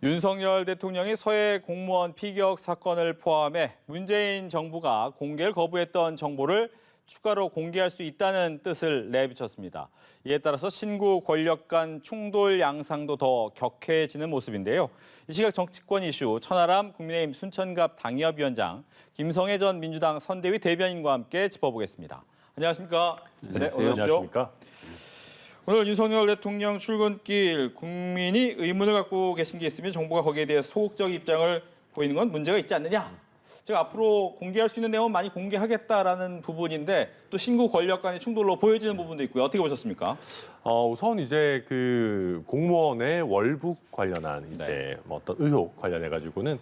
윤석열 대통령이 서해 공무원 피격 사건을 포함해 문재인 정부가 공개를 거부했던 정보를 추가로 공개할 수 있다는 뜻을 내비쳤습니다. 이에 따라서 신구 권력 간 충돌 양상도 더 격해지는 모습인데요. 이 시각 정치권 이슈 천하람 국민의힘 순천갑 당협위원장, 김성애 전 민주당 선대위 대변인과 함께 짚어보겠습니다. 안녕하십니까? 네, 안녕하십니까? 오늘 윤석열 대통령 출근길 국민이 의문을 갖고 계신 게 있으면 정부가 거기에 대해 소극적 입장을 보이는 건 문제가 있지 않느냐. 제가 앞으로 공개할 수 있는 내용은 많이 공개하겠다라는 부분인데 또 신구 권력 간의 충돌로 보여지는 부분도 있고요. 어떻게 보셨습니까? 우선 이제 그 공무원의 월북 관련한 이제 뭐 어떤 의혹 관련해 가지고는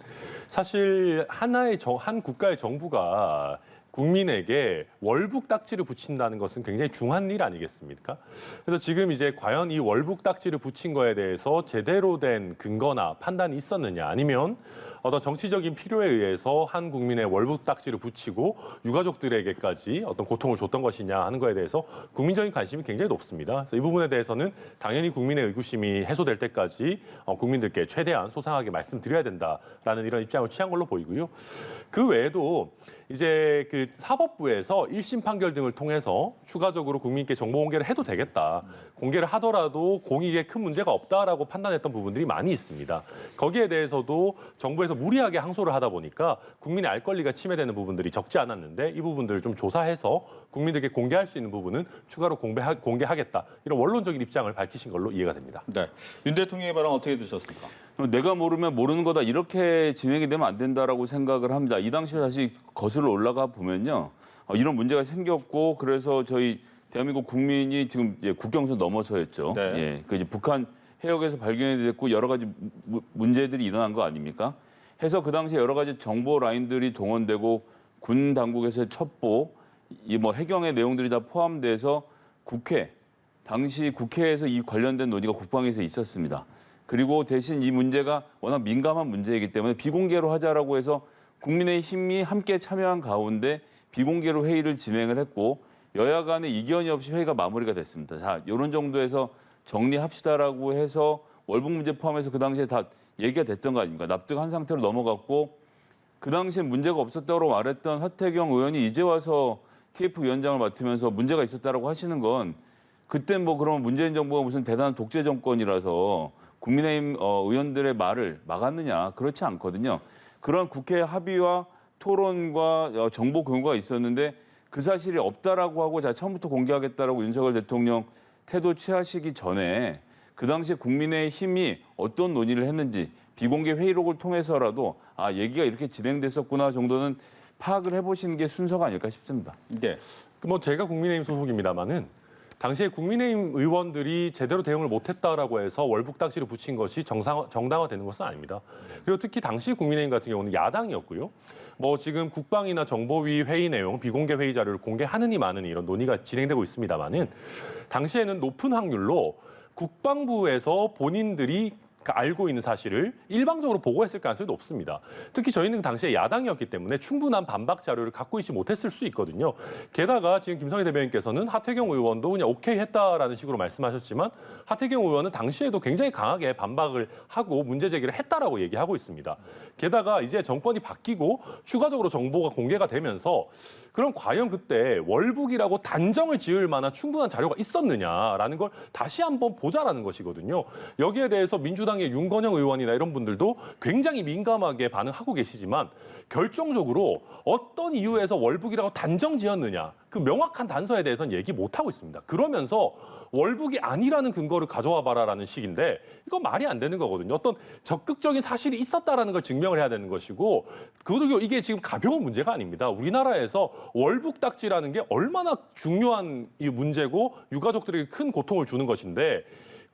사실 한 국가의 정부가 국민에게 월북 딱지를 붙인다는 것은 굉장히 중한 일 아니겠습니까? 그래서 지금 이제 과연 이 월북 딱지를 붙인 거에 대해서 제대로 된 근거나 판단이 있었느냐, 아니면 어떤 정치적인 필요에 의해서 한 국민의 월북 딱지를 붙이고 유가족들에게까지 어떤 고통을 줬던 것이냐 하는 거에 대해서 국민적인 관심이 굉장히 높습니다. 그래서 이 부분에 대해서는 당연히 국민의 의구심이 해소될 때까지 국민들께 최대한 소상하게 말씀드려야 된다라는 이런 입장을 취한 걸로 보이고요. 그 외에도 이제 그 사법부에서 1심 판결 등을 통해서 추가적으로 국민께 정보 공개를 해도 되겠다. 공개를 하더라도 공익에 큰 문제가 없다라고 판단했던 부분들이 많이 있습니다. 거기에 대해서도 정부에서 무리하게 항소를 하다 보니까 국민의 알 권리가 침해되는 부분들이 적지 않았는데 이 부분들을 좀 조사해서 국민들께 공개할 수 있는 부분은 추가로 공개하겠다. 이런 원론적인 입장을 밝히신 걸로 이해가 됩니다. 네. 윤 대통령의 발언 어떻게 들으셨습니까? 내가 모르면 모르는 거다 이렇게 진행이 되면 안 된다라고 생각을 합니다. 이 당시에 다시 거슬러 올라가 보면요, 이런 문제가 생겼고 그래서 저희 대한민국 국민이 지금 이제 국경선 넘어서였죠. 네. 예, 그 이제 북한 해역에서 발견이 됐고 여러 가지 문제들이 일어난 거 아닙니까? 해서 그 당시에 여러 가지 정보 라인들이 동원되고 군 당국에서의 첩보, 이 뭐 해경의 내용들이 다 포함돼서 당시 국회에서 이 관련된 논의가 국방에서 있었습니다. 그리고 대신 이 문제가 워낙 민감한 문제이기 때문에 비공개로 하자라고 해서 국민의힘이 함께 참여한 가운데 비공개로 회의를 진행을 했고 여야 간에 이견이 없이 회의가 마무리가 됐습니다. 자, 이런 정도에서 정리합시다라고 해서 월북 문제 포함해서 그 당시에 다 얘기가 됐던 거 아닙니까? 납득한 상태로 넘어갔고 그 당시에 문제가 없었다고 말했던 하태경 의원이 이제 와서 TF 위원장을 맡으면서 문제가 있었다라고 하시는 건 그때 뭐 그러면 문재인 정부가 무슨 대단한 독재 정권이라서 국민의힘 의원들의 말을 막았느냐, 그렇지 않거든요. 그런 국회 합의와 토론과 정보 공유가 있었는데 그 사실이 없다라고 하고 자 처음부터 공개하겠다라고 윤석열 대통령 태도 취하시기 전에 그 당시에 국민의힘이 어떤 논의를 했는지 비공개 회의록을 통해서라도 얘기가 이렇게 진행됐었구나 정도는 파악을 해보시는 게 순서가 아닐까 싶습니다. 네. 뭐 제가 국민의힘 소속입니다마는 당시에 국민의힘 의원들이 제대로 대응을 못했다라고 해서 월북 딱지를 붙인 것이 정당화되는 것은 아닙니다. 그리고 특히 당시 국민의힘 같은 경우는 야당이었고요. 뭐 지금 국방이나 정보위 회의 내용, 비공개 회의 자료를 공개하느니 마느니 이런 논의가 진행되고 있습니다만은 당시에는 높은 확률로 국방부에서 본인들이 알고 있는 사실을 일방적으로 보고했을 가능성이 높습니다. 특히 저희는 그 당시에 야당이었기 때문에 충분한 반박 자료를 갖고 있지 못했을 수 있거든요. 게다가 지금 김성애 대변인께서는 하태경 의원도 그냥 오케이 했다라는 식으로 말씀하셨지만 하태경 의원은 당시에도 굉장히 강하게 반박을 하고 문제 제기를 했다라고 얘기하고 있습니다. 게다가 이제 정권이 바뀌고 추가적으로 정보가 공개가 되면서 그럼 과연 그때 월북이라고 단정을 지을 만한 충분한 자료가 있었느냐라는 걸 다시 한번 보자라는 것이거든요. 여기에 대해서 민주당의 윤건영 의원이나 이런 분들도 굉장히 민감하게 반응하고 계시지만 결정적으로 어떤 이유에서 월북이라고 단정 지었느냐, 그 명확한 단서에 대해서는 얘기 못하고 있습니다. 그러면서 월북이 아니라는 근거를 가져와 봐라라는 식인데 이건 말이 안 되는 거거든요. 어떤 적극적인 사실이 있었다라는 걸 증명을 해야 되는 것이고 그리고 이게 지금 가벼운 문제가 아닙니다. 우리나라에서 월북 딱지라는 게 얼마나 중요한 이 문제고 유가족들에게 큰 고통을 주는 것인데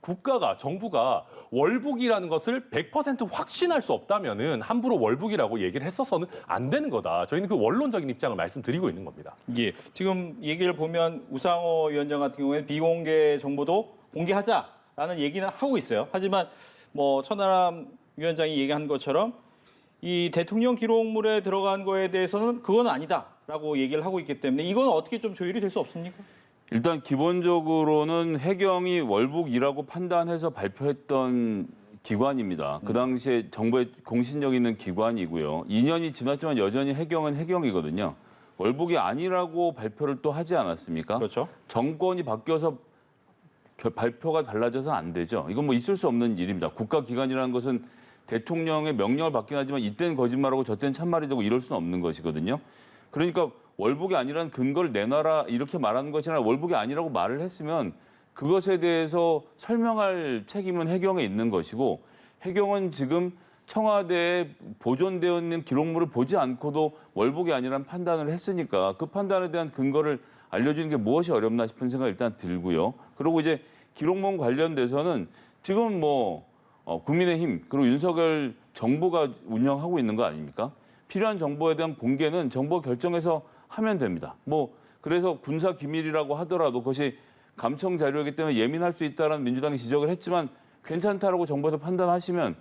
국가가, 정부가 월북이라는 것을 100% 확신할 수 없다면은 함부로 월북이라고 얘기를 했어서는 안 되는 거다. 저희는 그 원론적인 입장을 말씀드리고 있는 겁니다. 예. 지금 얘기를 보면 우상호 위원장 같은 경우에는 비공개 정보도 공개하자라는 얘기는 하고 있어요. 하지만 뭐 천하람 위원장이 얘기한 것처럼 이 대통령 기록물에 들어간 거에 대해서는 그건 아니다라고 얘기를 하고 있기 때문에 이건 어떻게 좀 조율이 될 수 없습니까? 일단 기본적으로는 해경이 월북이라고 판단해서 발표했던 기관입니다. 그 당시에 정부의 공신력 있는 기관이고요. 2년이 지났지만 여전히 해경은 해경이거든요. 월북이 아니라고 발표를 또 하지 않았습니까? 그렇죠. 정권이 바뀌어서 발표가 달라져서 안 되죠. 이건 뭐 있을 수 없는 일입니다. 국가기관이라는 것은 대통령의 명령을 받긴 하지만 이때는 거짓말하고 저때는 참말이라고 이럴 수는 없는 것이거든요. 그러니까 월북이 아니라는 근거를 내놔라 이렇게 말하는 것이 아니라 월북이 아니라고 말을 했으면 그것에 대해서 설명할 책임은 해경에 있는 것이고 해경은 지금 청와대에 보존되어 있는 기록물을 보지 않고도 월북이 아니라는 판단을 했으니까 그 판단에 대한 근거를 알려주는 게 무엇이 어렵나 싶은 생각이 일단 들고요. 그리고 이제 기록문 관련돼서는 지금 국민의힘 그리고 윤석열 정부가 운영하고 있는 거 아닙니까? 필요한 정보에 대한 공개는 정부가 결정해서 하면 됩니다. 그래서 군사 기밀이라고 하더라도 그것이 감청 자료이기 때문에 예민할 수 있다라는 민주당이 지적을 했지만 괜찮다라고 정부에서 판단하시면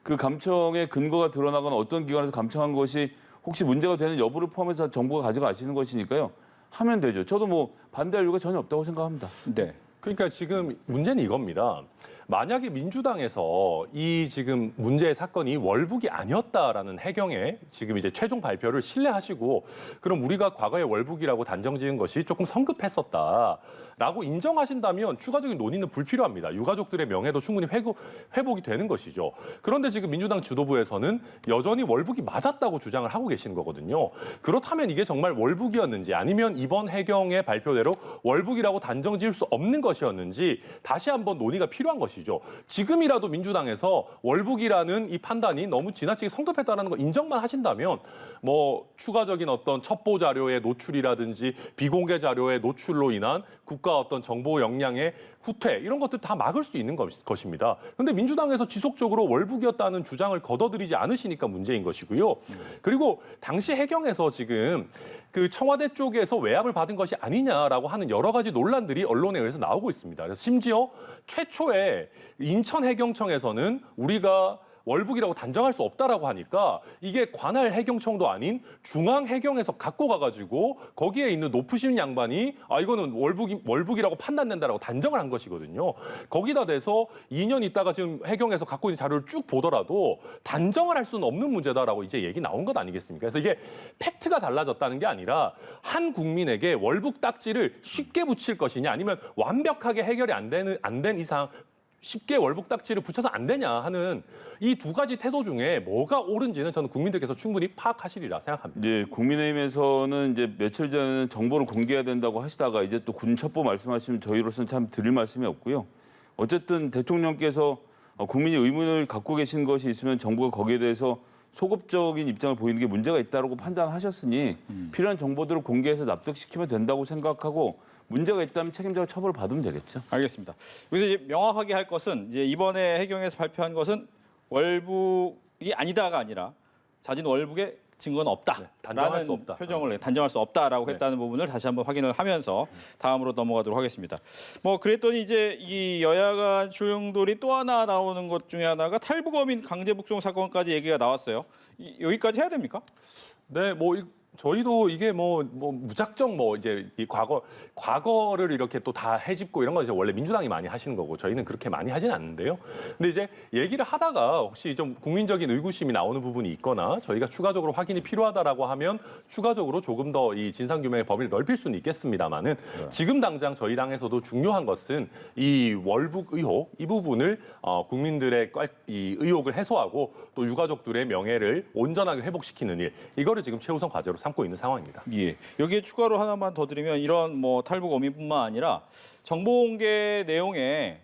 그 감청의 근거가 드러나거나 어떤 기관에서 감청한 것이 혹시 문제가 되는 여부를 포함해서 정부가 가져가시는 것이니까요. 하면 되죠. 저도 반대할 이유가 전혀 없다고 생각합니다. 네. 그러니까 지금 문제는 이겁니다. 만약에 민주당에서 이 지금 문제의 사건이 월북이 아니었다라는 해경의 지금 이제 최종 발표를 신뢰하시고 그럼 우리가 과거에 월북이라고 단정지은 것이 조금 성급했었다라고 인정하신다면 추가적인 논의는 불필요합니다. 유가족들의 명예도 충분히 회복이 되는 것이죠. 그런데 지금 민주당 지도부에서는 여전히 월북이 맞았다고 주장을 하고 계시는 거거든요. 그렇다면 이게 정말 월북이었는지 아니면 이번 해경의 발표대로 월북이라고 단정지을 수 없는 것이었는지 다시 한번 논의가 필요한 것이죠. 지금이라도 민주당에서 월북이라는 이 판단이 너무 지나치게 성급했다는 거 인정만 하신다면 추가적인 어떤 첩보 자료의 노출이라든지 비공개 자료의 노출로 인한 국가 어떤 정보 역량의 후퇴 이런 것들 다 막을 수 있는 것입니다. 그런데 민주당에서 지속적으로 월북이었다는 주장을 거둬들이지 않으시니까 문제인 것이고요. 그리고 당시 해경에서 지금 그 청와대 쪽에서 외압을 받은 것이 아니냐라고 하는 여러 가지 논란들이 언론에 의해서 나오고 있습니다. 그래서 심지어 최초에 인천해경청에서는 우리가 월북이라고 단정할 수 없다라고 하니까 이게 관할 해경청도 아닌 중앙해경에서 갖고 가가지고 거기에 있는 높으신 양반이 이거는 월북이라고 판단된다라고 단정을 한 것이거든요. 거기다 대서 2년 있다가 지금 해경에서 갖고 있는 자료를 쭉 보더라도 단정을 할 수는 없는 문제다라고 이제 얘기 나온 것 아니겠습니까? 그래서 이게 팩트가 달라졌다는 게 아니라 한 국민에게 월북 딱지를 쉽게 붙일 것이냐 아니면 완벽하게 해결이 안 된 이상 쉽게 월북 딱지를 붙여서 안 되냐 하는 이 두 가지 태도 중에 뭐가 옳은지는 저는 국민들께서 충분히 파악하시리라 생각합니다. 네, 국민의힘에서는 이제 며칠 전에는 정보를 공개해야 된다고 하시다가 이제 또 군 첩보 말씀하시면 저희로서는 참 드릴 말씀이 없고요. 어쨌든 대통령께서 국민이 의문을 갖고 계신 것이 있으면 정부가 거기에 대해서 소급적인 입장을 보이는 게 문제가 있다고 판단하셨으니 필요한 정보들을 공개해서 납득시키면 된다고 생각하고 문제가 있다면 책임자가 처벌을 받으면 되겠죠. 알겠습니다. 여기서 이제 명확하게 할 것은 이제 이번에 해경에서 발표한 것은 월북이 아니다가 아니라 자진 월북의 증거는 없다라는 단정할 수 없다. 표정을 단정할 수 없다라고 했다는 부분을 다시 한번 확인을 하면서 다음으로 넘어가도록 하겠습니다. 그랬더니 이제 이 여야 간 충돌이 또 하나 나오는 것 중에 하나가 탈북어민 강제 북송 사건까지 얘기가 나왔어요. 여기까지 해야 됩니까? 네, 저희도 이게 무작정 이제 이 과거를 이렇게 또 다 헤집고 이런 건 이제 원래 민주당이 많이 하시는 거고 저희는 그렇게 많이 하진 않는데요. 근데 이제 얘기를 하다가 혹시 좀 국민적인 의구심이 나오는 부분이 있거나 저희가 추가적으로 확인이 필요하다라고 하면 추가적으로 조금 더 이 진상규명의 범위를 넓힐 수는 있겠습니다만은 지금 당장 저희 당에서도 중요한 것은 이 월북 의혹 이 부분을 국민들의 이 의혹을 해소하고 또 유가족들의 명예를 온전하게 회복시키는 일 이거를 지금 최우선 과제로 삼고 있는 상황입니다. 예. 여기에 추가로 하나만 더 드리면 이런 탈북 어민뿐만 아니라 정보 공개 내용에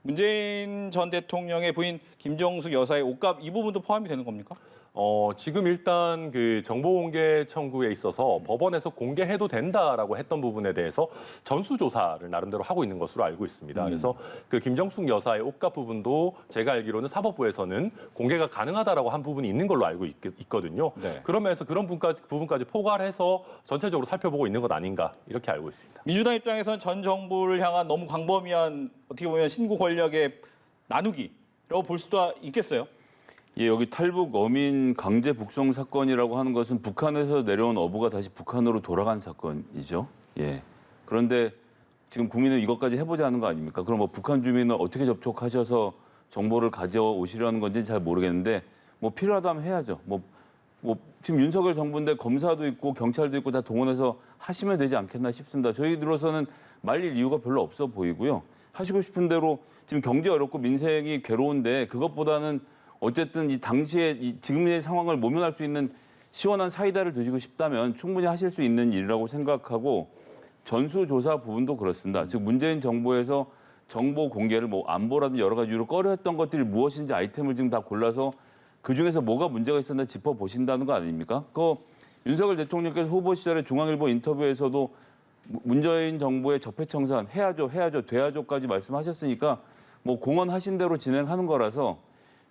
문재인 전 대통령의 부인 김정숙 여사의 옷값 이 부분도 포함이 되는 겁니까? 지금 일단 그 정보공개 청구에 있어서 법원에서 공개해도 된다라고 했던 부분에 대해서 전수조사를 나름대로 하고 있는 것으로 알고 있습니다. 그래서 그 김정숙 여사의 옷값 부분도 제가 알기로는 사법부에서는 공개가 가능하다라고 한 부분이 있는 걸로 알고 있거든요. 네. 그러면서 그런 부분까지 포괄해서 전체적으로 살펴보고 있는 것 아닌가 이렇게 알고 있습니다. 민주당 입장에서는 전 정부를 향한 너무 광범위한 어떻게 보면 신구 권력의 나누기라고 볼 수도 있겠어요. 예, 여기 탈북 어민 강제 북송 사건이라고 하는 것은 북한에서 내려온 어부가 다시 북한으로 돌아간 사건이죠. 예. 그런데 지금 국민은 이것까지 해보자 하는 거 아닙니까? 그럼 북한 주민은 어떻게 접촉하셔서 정보를 가져오시려는 건지 잘 모르겠는데 뭐 필요하다면 해야죠. 뭐 지금 윤석열 정부인데 검사도 있고 경찰도 있고 다 동원해서 하시면 되지 않겠나 싶습니다. 저희들로서는 말릴 이유가 별로 없어 보이고요. 하시고 싶은 대로 지금 경제 어렵고 민생이 괴로운데 그것보다는 어쨌든 이 당시에 지금의 상황을 모면할 수 있는 시원한 사이다를 드시고 싶다면 충분히 하실 수 있는 일이라고 생각하고 전수조사 부분도 그렇습니다. 즉 문재인 정부에서 정보 공개를 뭐 안보라든지 여러 가지 이유로 꺼려했던 것들이 무엇인지 아이템을 지금 다 골라서 그중에서 뭐가 문제가 있었나 짚어보신다는 거 아닙니까? 윤석열 대통령께서 후보 시절에 중앙일보 인터뷰에서도 문재인 정부의 적폐청산 해야죠, 돼야죠까지 말씀하셨으니까 뭐 공언하신 대로 진행하는 거라서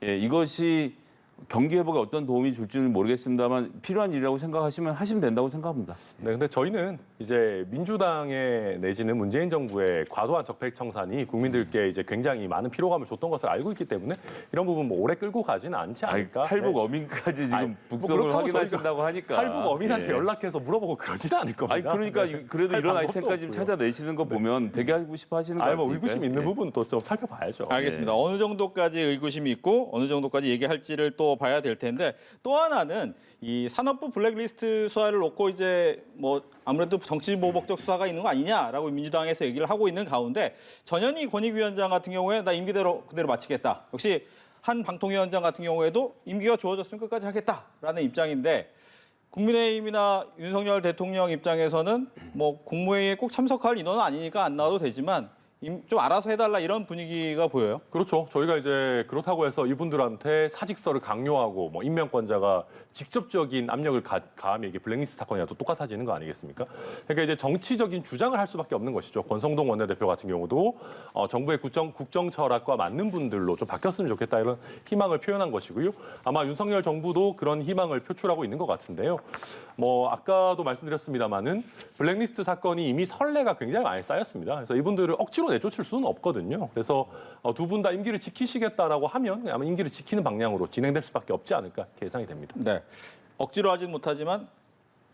이것이 경기 회복에 어떤 도움이 줄지는 모르겠습니다만 필요한 일이라고 생각하시면 하시면 된다고 생각합니다. 네, 근데 저희는 이제 민주당의 내지는 문재인 정부의 과도한 적폐 청산이 국민들께 이제 굉장히 많은 피로감을 줬던 것을 알고 있기 때문에 이런 부분 뭐 오래 끌고 가지는 않지 않을까. 탈북 네. 어민까지 지금 아니, 북송을 그렇다고 확인하신다고 하니까. 탈북 어민한테 예. 연락해서 물어보고 그러지는 않을 겁니다. 아니 그러니까 네. 그래도 할 이런 방법도 아이템까지 좀 없고요. 찾아내시는 거 보면 되게 하고 싶어 하시는 거 아니 같아요. 뭐 의구심 있는 부분도 좀 살펴봐야죠. 알겠습니다. 어느 정도까지 의구심이 있고 어느 정도까지 얘기할지를 또 봐야 될 텐데 또 하나는 이 산업부 블랙리스트 수사를 놓고 이제 뭐 아무래도 정치보복적 수사가 있는 거 아니냐라고 민주당에서 얘기를 하고 있는 가운데 전현희 권익위원장 같은 경우에 나 임기대로 그대로 마치겠다. 역시 한 방통위원장 같은 경우에도 임기가 주어졌으면 끝까지 하겠다라는 입장인데 국민의힘이나 윤석열 대통령 입장에서는 뭐 국무회의에 꼭 참석할 인원은 아니니까 안 나와도 되지만 좀 알아서 해달라 이런 분위기가 보여요. 그렇죠. 저희가 이제 그렇다고 해서 이분들한테 사직서를 강요하고 뭐 임명권자가 직접적인 압력을 가하면 이게 블랙리스트 사건이랑 또 똑같아지는 거 아니겠습니까? 그러니까 이제 정치적인 주장을 할 수밖에 없는 것이죠. 권성동 원내대표 같은 경우도 정부의 국정 철학과 맞는 분들로 좀 바뀌었으면 좋겠다 이런 희망을 표현한 것이고요. 아마 윤석열 정부도 그런 희망을 표출하고 있는 것 같은데요. 뭐 아까도 말씀드렸습니다마는 블랙리스트 사건이 이미 선례가 굉장히 많이 쌓였습니다. 그래서 이분들을 억지로 내쫓을 수는 없거든요. 그래서 두 분 다 임기를 지키시겠다라고 하면 아마 임기를 지키는 방향으로 진행될 수밖에 없지 않을까 예상이 됩니다. 네. 억지로 하진 못하지만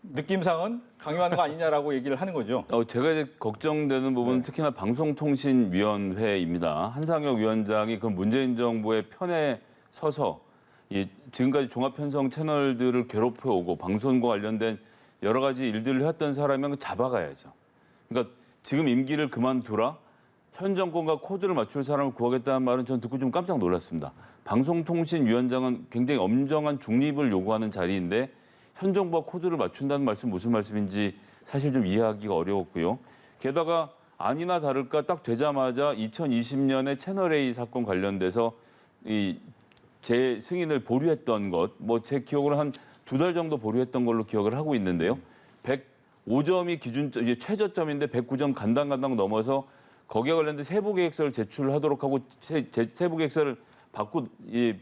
느낌상은 강요하는 거 아니냐라고 얘기를 하는 거죠. 제가 이제 걱정되는 부분은 특히나 방송통신위원회입니다. 한상혁 위원장이 그 문재인 정부의 편에 서서 지금까지 종합편성 채널들을 괴롭혀오고 방송과 관련된 여러 가지 일들을 해왔던 사람이면 잡아가야죠. 그러니까 지금 임기를 그만두라. 현 정권과 코드를 맞출 사람을 구하겠다는 말은 전 듣고 좀 깜짝 놀랐습니다. 방송통신위원장은 굉장히 엄정한 중립을 요구하는 자리인데 현 정부와 코드를 맞춘다는 말씀 무슨 말씀인지 사실 좀 이해하기가 어려웠고요. 게다가 아니나 다를까 딱 되자마자 2020년에 채널A 사건 관련돼서 제 승인을 보류했던 것, 뭐 제 기억으로 한 2달 정도 보류했던 걸로 기억을 하고 있는데요. 105점이 기준 최저점인데 109점 간당간당 넘어서 거기에 관련된 세부 계획서를 제출하도록 하고 세부 계획서를 받고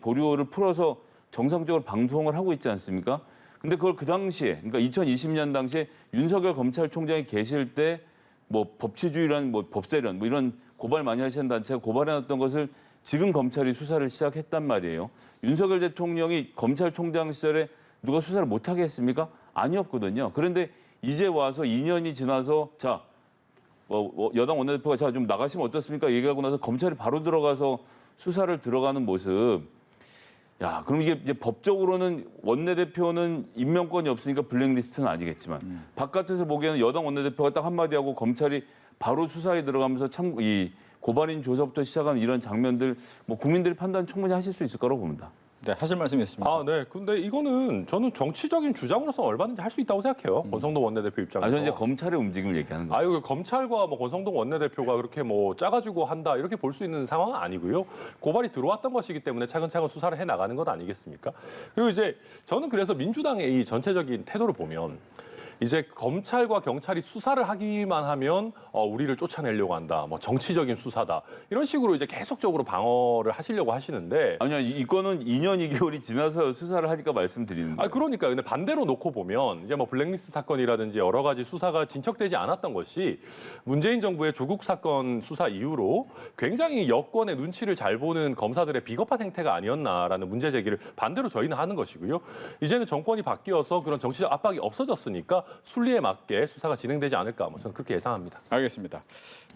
보류를 풀어서 정상적으로 방송을 하고 있지 않습니까? 근데 그걸 그 당시에, 그러니까 2020년 당시에 윤석열 검찰총장이 계실 때 뭐 법치주의란 뭐 법세련 뭐 이런 고발 많이 하시는 단체가 고발해놨던 것을 지금 검찰이 수사를 시작했단 말이에요. 윤석열 대통령이 검찰총장 시절에 누가 수사를 못하게 했습니까? 아니었거든요. 그런데 이제 와서 2년이 지나서 자, 여당 원내대표가 자 좀 나가시면 어떻습니까? 얘기하고 나서 검찰이 바로 들어가서 수사를 들어가는 모습. 야, 그럼 이게 이제 법적으로는 원내대표는 임명권이 없으니까 블랙리스트는 아니겠지만 바깥에서 보기에는 여당 원내대표가 딱 한마디 하고 검찰이 바로 수사에 들어가면서 참 고발인 조사부터 시작하는 이런 장면들 뭐 국민들이 판단 충분히 하실 수 있을 거라고 봅니다. 네, 하실 말씀이 있습니다. 네. 근데 이거는 저는 정치적인 주장으로서 얼마든지 할 수 있다고 생각해요. 권성동 원내대표 입장에서. 저는 이제 검찰의 움직임을 얘기하는 거죠. 이거 검찰과 뭐 권성동 원내대표가 그렇게 뭐 짜가지고 한다 이렇게 볼 수 있는 상황은 아니고요. 고발이 들어왔던 것이기 때문에 차근차근 수사를 해 나가는 것 아니겠습니까? 그리고 이제 저는 그래서 민주당의 이 전체적인 태도를 보면 이제 검찰과 경찰이 수사를 하기만 하면 우리를 쫓아내려고 한다. 뭐 정치적인 수사다. 이런 식으로 이제 계속적으로 방어를 하시려고 하시는데 아니요, 이거는 2년 2개월이 지나서 수사를 하니까 말씀드리는 거예요. 그러니까 근데 반대로 놓고 보면 이제 뭐 블랙리스트 사건이라든지 여러 가지 수사가 진척되지 않았던 것이 문재인 정부의 조국 사건 수사 이후로 굉장히 여권의 눈치를 잘 보는 검사들의 비겁한 행태가 아니었나라는 문제 제기를 반대로 저희는 하는 것이고요. 이제는 정권이 바뀌어서 그런 정치적 압박이 없어졌으니까 순리에 맞게 수사가 진행되지 않을까 뭐 저는 그렇게 예상합니다. 알겠습니다.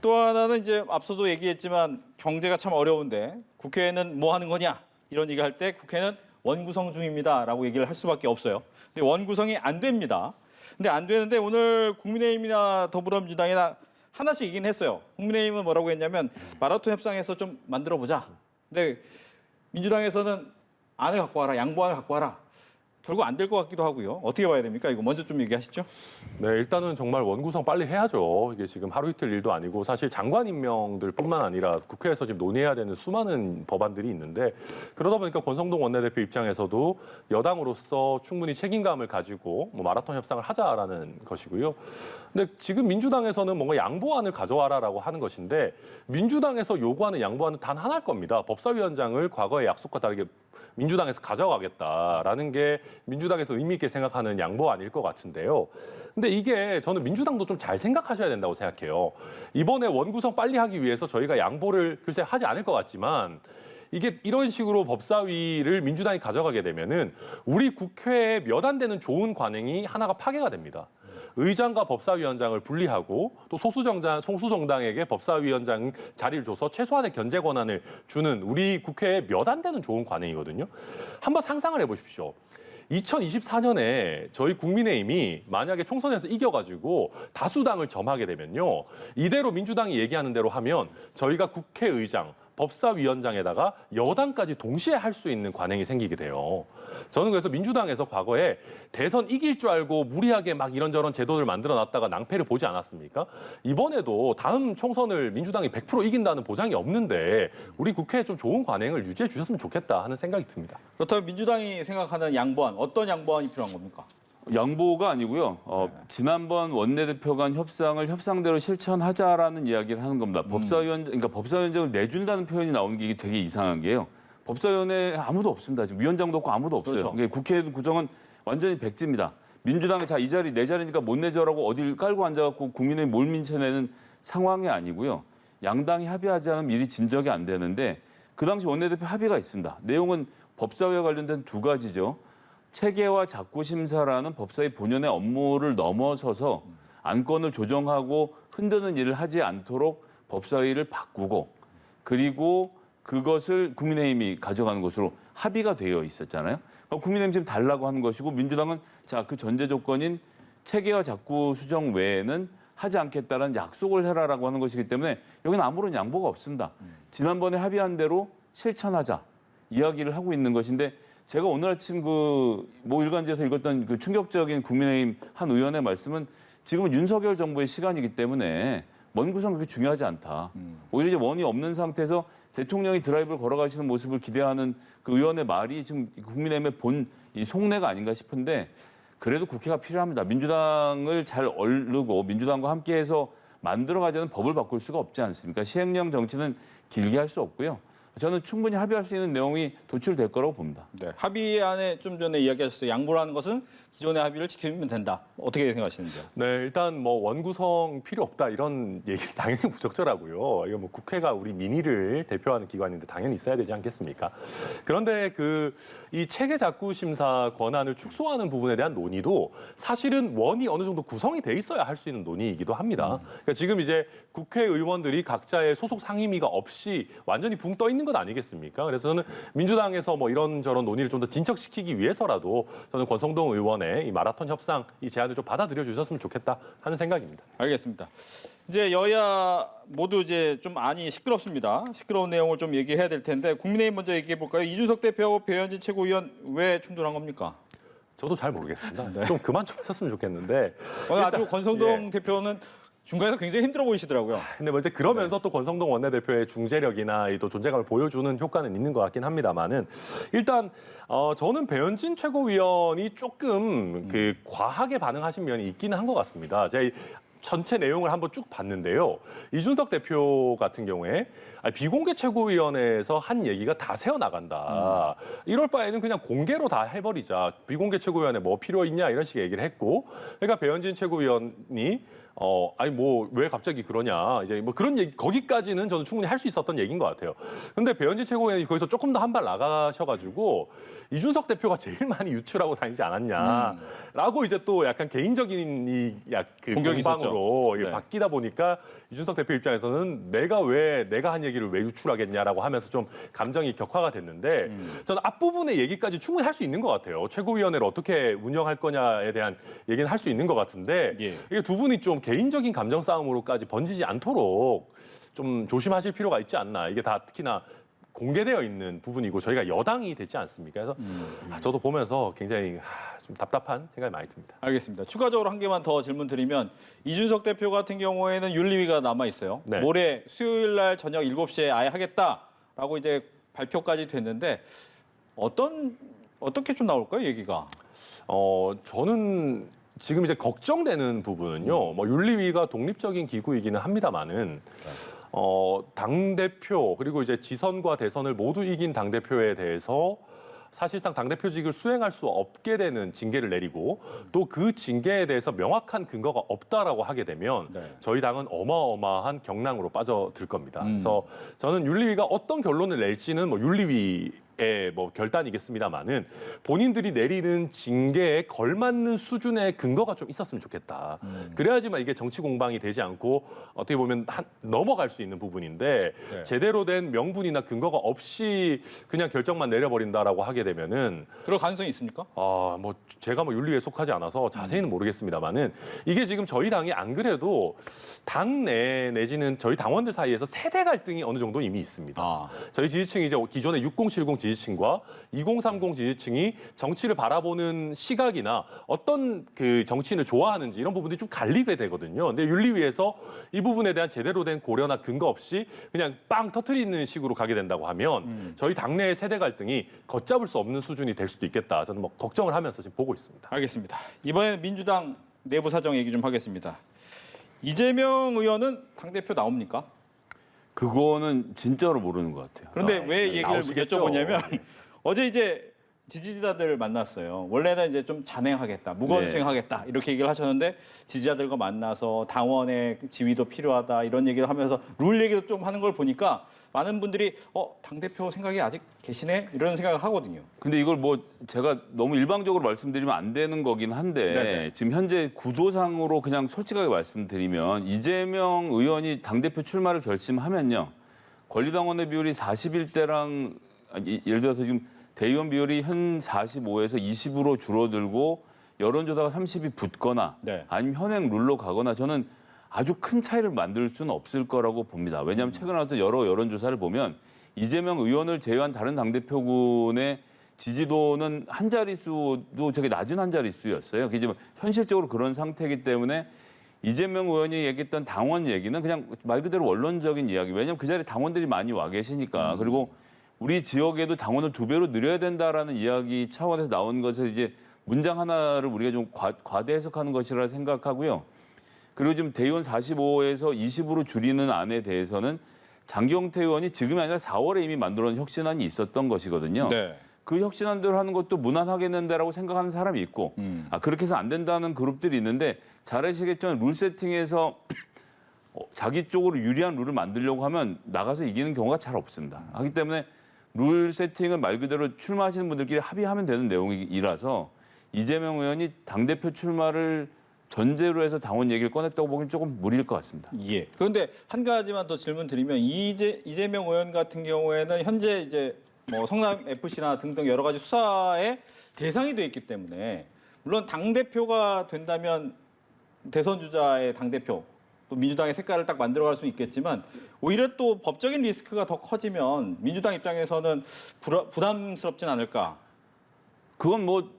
또 하나는 이제 앞서도 얘기했지만 경제가 참 어려운데 국회는 뭐 하는 거냐 이런 얘기할 때 국회는 원구성 중입니다라고 얘기를 할 수밖에 없어요. 근데 원구성이 안 됩니다. 근데 안 되는데 오늘 국민의힘이나 더불어민주당이나 하나씩 얘기는 했어요. 국민의힘은 뭐라고 했냐면 마라톤 협상에서 좀 만들어 보자. 근데 민주당에서는 안을 갖고 와라, 양보안을 갖고 와라. 결국 안 될 것 같기도 하고요. 어떻게 봐야 됩니까? 이거 먼저 좀 얘기하시죠. 네, 일단은 정말 원구성 빨리 해야죠. 이게 지금 하루 이틀 일도 아니고 사실 장관 임명들뿐만 아니라 국회에서 지금 논의해야 되는 수많은 법안들이 있는데 그러다 보니까 권성동 원내대표 입장에서도 여당으로서 충분히 책임감을 가지고 뭐 마라톤 협상을 하자라는 것이고요. 근데 지금 민주당에서는 뭔가 양보안을 가져와라라고 하는 것인데 민주당에서 요구하는 양보안은 단 하나일 겁니다. 법사위원장을 과거의 약속과 다르게 민주당에서 가져가겠다라는 게 민주당에서 의미 있게 생각하는 양보안일 것 같은데요. 근데 이게 저는 민주당도 좀 잘 생각하셔야 된다고 생각해요. 이번에 원구성 빨리 하기 위해서 저희가 양보를 글쎄 하지 않을 것 같지만 이게 이런 식으로 법사위를 민주당이 가져가게 되면은 우리 국회에 몇 안 되는 좋은 관행이 하나가 파괴가 됩니다. 의장과 법사위원장을 분리하고 또 소수정당에게 법사위원장 자리를 줘서 최소한의 견제 권한을 주는 우리 국회에 몇 안 되는 좋은 관행이거든요. 한번 상상을 해보십시오. 2024년에 저희 국민의힘이 만약에 총선에서 이겨가지고 다수당을 점하게 되면요. 이대로 민주당이 얘기하는 대로 하면 저희가 국회의장, 법사위원장에다가 여당까지 동시에 할 수 있는 관행이 생기게 돼요. 저는 그래서 민주당에서 과거에 대선 이길 줄 알고 무리하게 막 이런저런 제도를 만들어놨다가 낭패를 보지 않았습니까? 이번에도 다음 총선을 민주당이 100% 이긴다는 보장이 없는데 우리 국회에 좀 좋은 관행을 유지해 주셨으면 좋겠다 하는 생각이 듭니다. 그렇다면 민주당이 생각하는 양보안, 어떤 양보안이 필요한 겁니까? 양보가 아니고요. 지난번 원내대표 간 협상을 협상대로 실천하자라는 이야기를 하는 겁니다. 그러니까 법사위원장을 내준다는 표현이 나오는 게 이게 되게 이상한 게요. 법사위원회에 아무도 없습니다. 지금 위원장도 없고 아무도 없어요. 그렇죠. 그러니까 국회 구성은 완전히 백지입니다. 민주당이 자, 이 자리 내 자리니까 못 내줘라고 어딜 깔고 앉아갖고 국민의 몰민쳐내는 상황이 아니고요. 양당이 합의하지 않으면 일이 진척이 안 되는데 그 당시 원내대표 합의가 있습니다. 내용은 법사위와 관련된 두 가지죠. 체계와 작구 심사라는 법사위 본연의 업무를 넘어서서 안건을 조정하고 흔드는 일을 하지 않도록 법사위를 바꾸고 그리고 그것을 국민의힘이 가져가는 것으로 합의가 되어 있었잖아요. 국민의힘 지금 달라고 하는 것이고 민주당은 자, 그 전제 조건인 체계와 작구 수정 외에는 하지 않겠다는 약속을 해라라고 하는 것이기 때문에 여기는 아무런 양보가 없습니다. 지난번에 합의한 대로 실천하자 이야기를 하고 있는 것인데 제가 오늘 아침 모 일간지에서 읽었던 그 충격적인 국민의힘 한 의원의 말씀은 지금은 윤석열 정부의 시간이기 때문에 원 구성 그렇게 중요하지 않다. 오히려 이제 원이 없는 상태에서 대통령이 드라이브를 걸어가시는 모습을 기대하는 그 의원의 말이 지금 국민의힘의 본 이 속내가 아닌가 싶은데 그래도 국회가 필요합니다. 민주당을 잘 얼르고 민주당과 함께해서 만들어가자는 법을 바꿀 수가 없지 않습니까? 시행령 정치는 길게 할 수 없고요. 저는 충분히 합의할 수 있는 내용이 도출될 거라고 봅니다. 네, 합의안에 좀 전에 이야기하셨어요. 양보라는 것은 기존의 합의를 지키면 된다. 어떻게 생각하시는지요? 네, 일단 뭐 원구성 필요 없다 이런 얘기는 당연히 부적절하고요. 이거 뭐 국회가 우리 민의를 대표하는 기관인데 당연히 있어야 되지 않겠습니까? 그런데 이 체계 작구 심사 권한을 축소하는 부분에 대한 논의도 사실은 원이 어느 정도 구성이 돼 있어야 할 수 있는 논의이기도 합니다. 그러니까 지금 이제 국회의원들이 각자의 소속 상임위가 없이 완전히 붕 떠 있는 건 아니겠습니까? 그래서 저는 민주당에서 뭐 이런저런 논의를 좀 더 진척시키기 위해서라도 저는 권성동 의원의 이 마라톤 협상 이 제안을 좀 받아들여 주셨으면 좋겠다 하는 생각입니다. 알겠습니다. 이제 여야 모두 이제 좀 시끄럽습니다. 시끄러운 내용을 좀 얘기해야 될 텐데 국민의힘 먼저 얘기해 볼까요? 이준석 대표하고 배현진 최고위원 왜 충돌한 겁니까? 저도 잘 모르겠습니다. 좀 그만 좀 하셨으면 좋겠는데. 오늘 아주 권성동 대표는 중간에서 굉장히 힘들어 보이시더라고요. 근데 뭐 이제 그러면서 또 권성동 원내대표의 중재력이나 또 존재감을 보여주는 효과는 있는 것 같긴 합니다만은 일단 저는 배현진 최고위원이 조금 과하게 반응하신 면이 있기는 한 것 같습니다. 제가 전체 내용을 한번 쭉 봤는데요. 이준석 대표 같은 경우에 비공개 최고위원회에서 한 얘기가 다 새어나간다. 이럴 바에는 그냥 공개로 다 해버리자. 비공개 최고위원회 뭐 필요 있냐 이런 식의 얘기를 했고 그러니까 배현진 최고위원이 왜 갑자기 그러냐. 이제 뭐 그런 얘기, 거기까지는 저는 충분히 할 수 있었던 얘기인 것 같아요. 근데 배현진 최고위원이 거기서 조금 더 한 발 나가셔가지고 이준석 대표가 제일 많이 유출하고 다니지 않았냐라고 이제 또 약간 개인적인 그 공격이 공방으로 있었죠. 네. 바뀌다 보니까 이준석 대표 입장에서는 내가 한 얘기를 왜 유출하겠냐라고 하면서 좀 감정이 격화가 됐는데 저는 앞부분의 얘기까지 충분히 할 수 있는 것 같아요. 최고위원회를 어떻게 운영할 거냐에 대한 얘기는 할 수 있는 것 같은데 예. 이게 두 분이 좀 개인적인 감정 싸움으로까지 번지지 않도록 좀 조심하실 필요가 있지 않나. 이게 다 특히나 공개되어 있는 부분이고 저희가 여당이 되지 않습니까? 그래서 저도 보면서 굉장히 좀 답답한 생각이 많이 듭니다. 알겠습니다. 추가적으로 한 개만 더 질문 드리면 이준석 대표 같은 경우에는 윤리위가 남아 있어요. 네. 모레 수요일 날 저녁 7시에 아예 하겠다라고 이제 발표까지 됐는데 어떻게 좀 나올까요, 얘기가? 저는 지금 이제 걱정되는 부분은요. 뭐 윤리위가 독립적인 기구이기는 합니다만은 당 대표 그리고 이제 지선과 대선을 모두 이긴 당 대표에 대해서 사실상 당대표직을 수행할 수 없게 되는 징계를 내리고 또 그 징계에 대해서 명확한 근거가 없다라고 하게 되면 네. 저희 당은 어마어마한 경랑으로 빠져들 겁니다. 그래서 저는 윤리위가 어떤 결론을 낼지는 뭐 윤리위의 뭐 결단이겠습니다만은 본인들이 내리는 징계에 걸맞는 수준의 근거가 좀 있었으면 좋겠다. 그래야지만 이게 정치 공방이 되지 않고 어떻게 보면 넘어갈 수 있는 부분인데 네. 제대로 된 명분이나 근거가 없이 그냥 결정만 내려버린다라고 하게 되면은 그럴 가능성이 있습니까? 뭐 제가 뭐 윤리위에 속하지 않아서 자세히는 모르겠습니다만은 이게 지금 저희 당이 안 그래도 당내 내지는 저희 당원들 사이에서 세대 갈등이 어느 정도 이미 있습니다. 저희 지지층이 이제 기존의 6070 지지층과 2030 지지층이 정치를 바라보는 시각이나 어떤 그 정치인을 좋아하는지 이런 부분들이 좀 갈리게 되거든요. 근데 윤리위에서 이 부분에 대한 제대로 된 고려나 근거 없이 그냥 빵 터트리는 식으로 가게 된다고 하면 저희 당내의 세대 갈등이 걷잡을 수 없는 수준이 될 수도 있겠다. 저는 뭐 걱정을 하면서 지금 보고 있습니다. 알겠습니다. 이번에는 민주당 내부 사정 얘기 좀 하겠습니다. 이재명 의원은 당대표 나옵니까? 그거는 진짜로 모르는 것 같아요. 그런데 왜 얘기를 나오시겠죠. 여쭤보냐면 어제 이제 지지자들을 만났어요. 원래는 이제 좀 잔행하겠다, 무거운 네. 수행하겠다 이렇게 얘기를 하셨는데 지지자들과 만나서 당원의 지위도 필요하다 이런 얘기를 하면서 룰 얘기도 좀 하는 걸 보니까 많은 분들이 당대표 생각이 아직 계시네 이런 생각을 하거든요. 근데 이걸 뭐 제가 너무 일방적으로 말씀드리면 안 되는 거긴 한데 네네. 지금 현재 구도상으로 그냥 솔직하게 말씀드리면 이재명 의원이 당대표 출마를 결심하면요. 권리당원의 비율이 41대랑 예를 들어서 지금 대의원 비율이 현 45에서 20으로 줄어들고 여론조사가 30이 붙거나 네. 아니면 현행 룰로 가거나 저는 아주 큰 차이를 만들 수는 없을 거라고 봅니다. 왜냐하면 최근에 나왔던 여러 여론조사를 보면 이재명 의원을 제외한 다른 당대표군의 지지도는 한 자릿수도 되게 낮은 한 자릿수였어요. 그게 지금 현실적으로 그런 상태이기 때문에 이재명 의원이 얘기했던 당원 얘기는 그냥 말 그대로 원론적인 이야기. 왜냐하면 그 자리에 당원들이 많이 와 계시니까. 그리고 우리 지역에도 당원을 2배로 늘려야 된다라는 이야기 차원에서 나온 것을 이제 문장 하나를 우리가 좀 과대 해석하는 것이라 생각하고요. 그리고 지금 대의원 45에서 20으로 줄이는 안에 대해서는 장경태 의원이 지금이 아니라 4월에 이미 만들어놓은 혁신안이 있었던 것이거든요. 네. 그 혁신안대로 하는 것도 무난하겠는데라고 생각하는 사람이 있고 그렇게 해서 안 된다는 그룹들이 있는데 잘 아시겠지만 룰 세팅에서 자기 쪽으로 유리한 룰을 만들려고 하면 나가서 이기는 경우가 잘 없습니다. 하기 때문에 룰 세팅은 말 그대로 출마하시는 분들끼리 합의하면 되는 내용이라서 이재명 의원이 당대표 출마를 전제로 해서 당원 얘기를 꺼냈다고 보기엔 조금 무리일 것 같습니다. 예. 그런데 한 가지만 더 질문 드리면 이재명 의원 같은 경우에는 현재 이제 뭐 성남 FC나 등등 여러 가지 수사의 대상이 돼 있기 때문에 물론 당 대표가 된다면 대선 주자의 당 대표 또 민주당의 색깔을 딱 만들어갈 수 있겠지만 오히려 또 법적인 리스크가 더 커지면 민주당 입장에서는 부담스럽진 않을까? 그건 뭐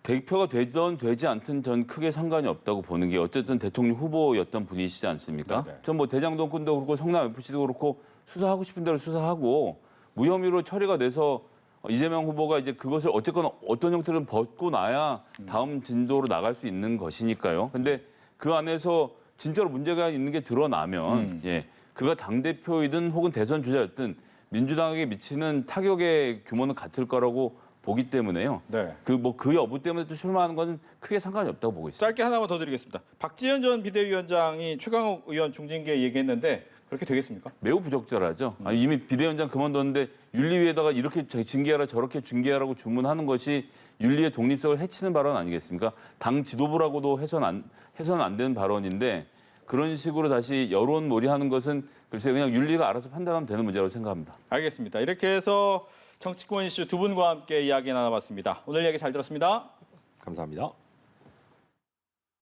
대표가 되든 되지 않든 전 크게 상관이 없다고 보는 게 어쨌든 대통령 후보였던 분이시지 않습니까? 네네. 전 뭐 대장동권도 그렇고 성남 FC도 그렇고 수사하고 싶은 대로 수사하고 무혐의로 처리가 돼서 이재명 후보가 이제 그것을 어쨌거나 어떤 형태로든 벗고 나야 다음 진도로 나갈 수 있는 것이니까요. 근데 그 안에서 진짜로 문제가 있는 게 드러나면 예, 그가 당대표이든 혹은 대선 주자였든 민주당에게 미치는 타격의 규모는 같을 거라고 보기 때문에요. 네. 그 여부 때문에 또 출마하는 건 크게 상관이 없다고 보고 있습니다. 짧게 하나만 더 드리겠습니다. 박지원 전 비대위원장이 최강욱 의원 중징계 얘기했는데 그렇게 되겠습니까? 매우 부적절하죠. 아니, 이미 비대위원장 그만뒀는데 윤리위에다가 이렇게 징계하라 저렇게 징계하라고 주문하는 것이 윤리의 독립성을 해치는 발언 아니겠습니까? 당 지도부라고도 해서는 안 되는 발언인데 그런 식으로 다시 여론몰이하는 것은 글쎄 그냥 윤리가 알아서 판단하면 되는 문제라고 생각합니다. 알겠습니다. 이렇게 해서 정치권 이슈 두 분과 함께 이야기 나눠봤습니다. 오늘 이야기 잘 들었습니다. 감사합니다.